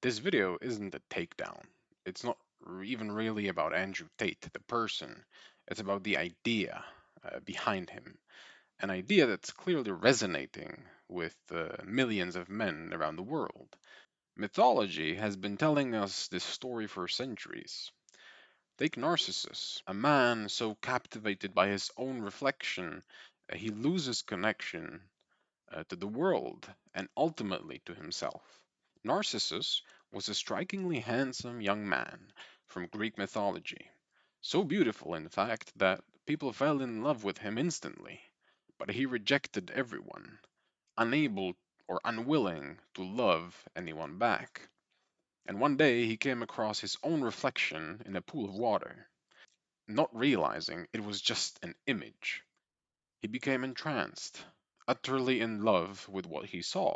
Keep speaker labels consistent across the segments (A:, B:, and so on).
A: This video isn't a takedown. It's not even really about Andrew Tate, the person. It's about the idea behind him. An idea that's clearly resonating with millions of men around the world. Mythology has been telling us this story for centuries. Take Narcissus, a man so captivated by his own reflection, he loses connection to the world and ultimately to himself. Narcissus was a strikingly handsome young man from Greek mythology, so beautiful, in fact, that people fell in love with him instantly. But he rejected everyone, unable or unwilling to love anyone back. And one day he came across his own reflection in a pool of water. Not realizing it was just an image, he became entranced, utterly in love with what he saw.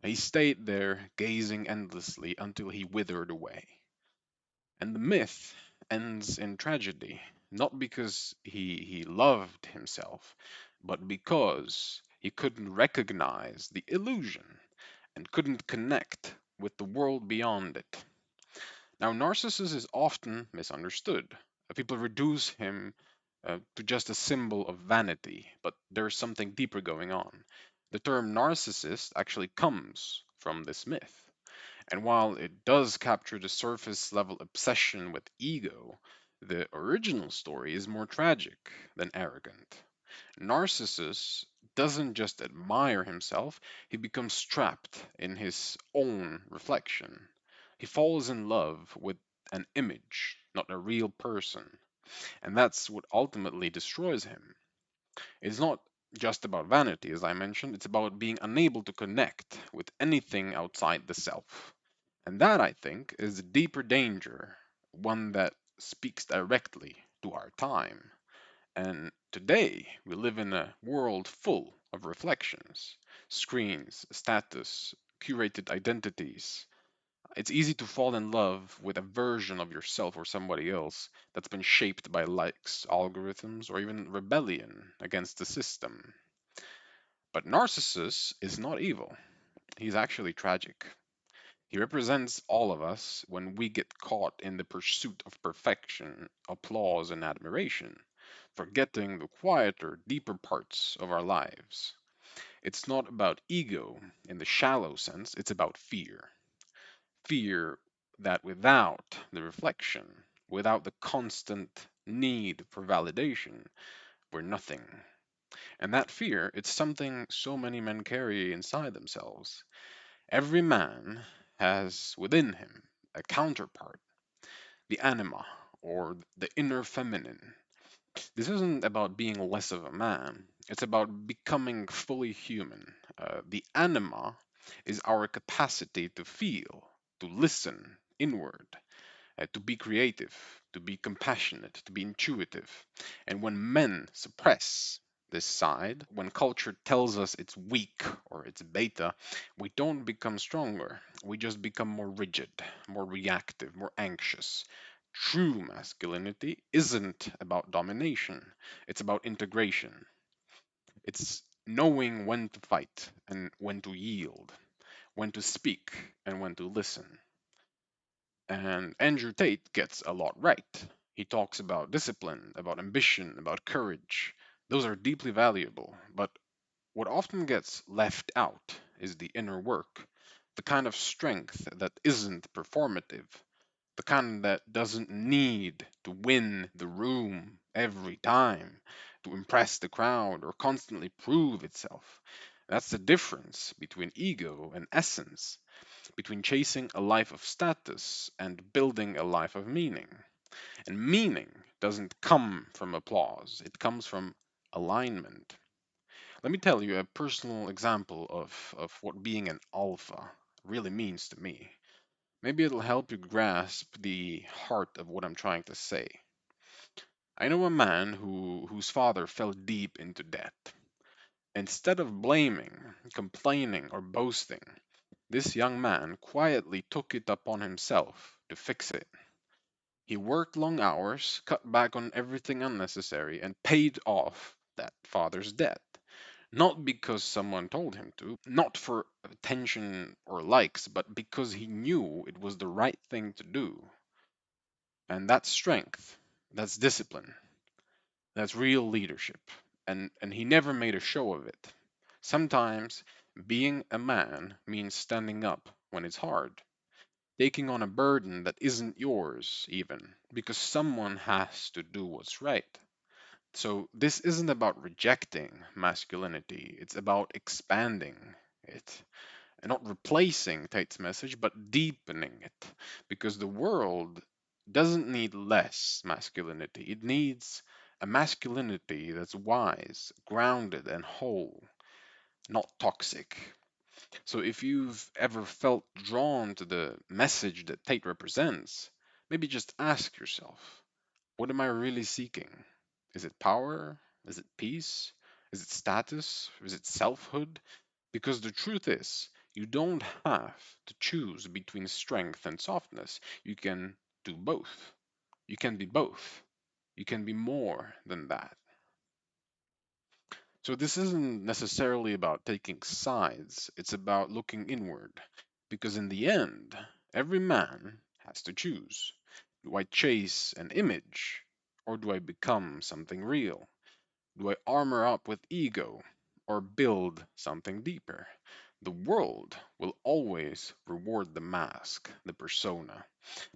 A: He stayed there, gazing endlessly until he withered away. And the myth ends in tragedy, not because he loved himself, but because he couldn't recognize the illusion and couldn't connect with the world beyond it. Now, Narcissus is often misunderstood. People reduce him to just a symbol of vanity, but there's something deeper going on. The term narcissist actually comes from this myth. And while it does capture the surface level obsession with ego, the original story is more tragic than arrogant. Narcissus doesn't just admire himself, he becomes trapped in his own reflection. He falls in love with an image, not a real person. And that's what ultimately destroys him. It's not just about vanity, as I mentioned, it's about being unable to connect with anything outside the self. And that, I think, is a deeper danger, one that speaks directly to our time. And today, we live in a world full of reflections, screens, status, curated identities. It's easy to fall in love with a version of yourself or somebody else that's been shaped by likes, algorithms, or even rebellion against the system. But Narcissus is not evil, he's actually tragic. He represents all of us when we get caught in the pursuit of perfection, applause, and admiration, forgetting the quieter, deeper parts of our lives. It's not about ego in the shallow sense, it's about fear. Fear that without the reflection, without the constant need for validation, we're nothing. And that fear, it's something so many men carry inside themselves. Every man has within him a counterpart, the anima, or the inner feminine. This isn't about being less of a man, it's about becoming fully human. The anima is our capacity to feel, to listen inward, to be creative, to be compassionate, to be intuitive. And when men suppress this side, when culture tells us it's weak or it's beta, we don't become stronger. We just become more rigid, more reactive, more anxious. True masculinity isn't about domination, it's about integration. It's knowing when to fight and when to yield, when to speak and when to listen. And Andrew Tate gets a lot right. He talks about discipline, about ambition, about courage. Those are deeply valuable, but what often gets left out is the inner work, the kind of strength that isn't performative, the kind that doesn't need to win the room every time, to impress the crowd, or constantly prove itself. That's the difference between ego and essence, between chasing a life of status and building a life of meaning. And meaning doesn't come from applause, it comes from alignment. Let me tell you a personal example of what being an alpha really means to me. Maybe it'll help you grasp the heart of what I'm trying to say. I know a man whose father fell deep into debt. Instead of blaming, complaining, or boasting, this young man quietly took it upon himself to fix it. He worked long hours, cut back on everything unnecessary, and paid off that father's debt. Not because someone told him to, not for attention or likes, but because he knew it was the right thing to do. And that's strength, that's discipline, that's real leadership. And he never made a show of it. Sometimes being a man means standing up when it's hard, taking on a burden that isn't yours, even, because someone has to do what's right. So this isn't about rejecting masculinity, it's about expanding it. And not replacing Tate's message, but deepening it. Because the world doesn't need less masculinity, it needs a masculinity that's wise, grounded, and whole, not toxic. So if you've ever felt drawn to the message that Tate represents, maybe just ask yourself, what am I really seeking? Is it power? Is it peace? Is it status? Is it selfhood? Because the truth is, you don't have to choose between strength and softness. You can do both. You can be both. You can be more than that. So, this isn't necessarily about taking sides, it's about looking inward. Because in the end, every man has to choose. Do I chase an image, or do I become something real? Do I armor up with ego or build something deeper? The world will always reward the mask, the persona.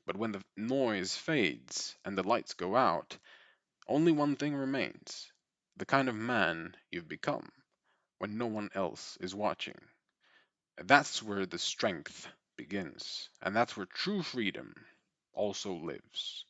A: But when the noise fades and the lights go out, only one thing remains: the kind of man you've become when no one else is watching. That's where the strength begins, and that's where true freedom also lives.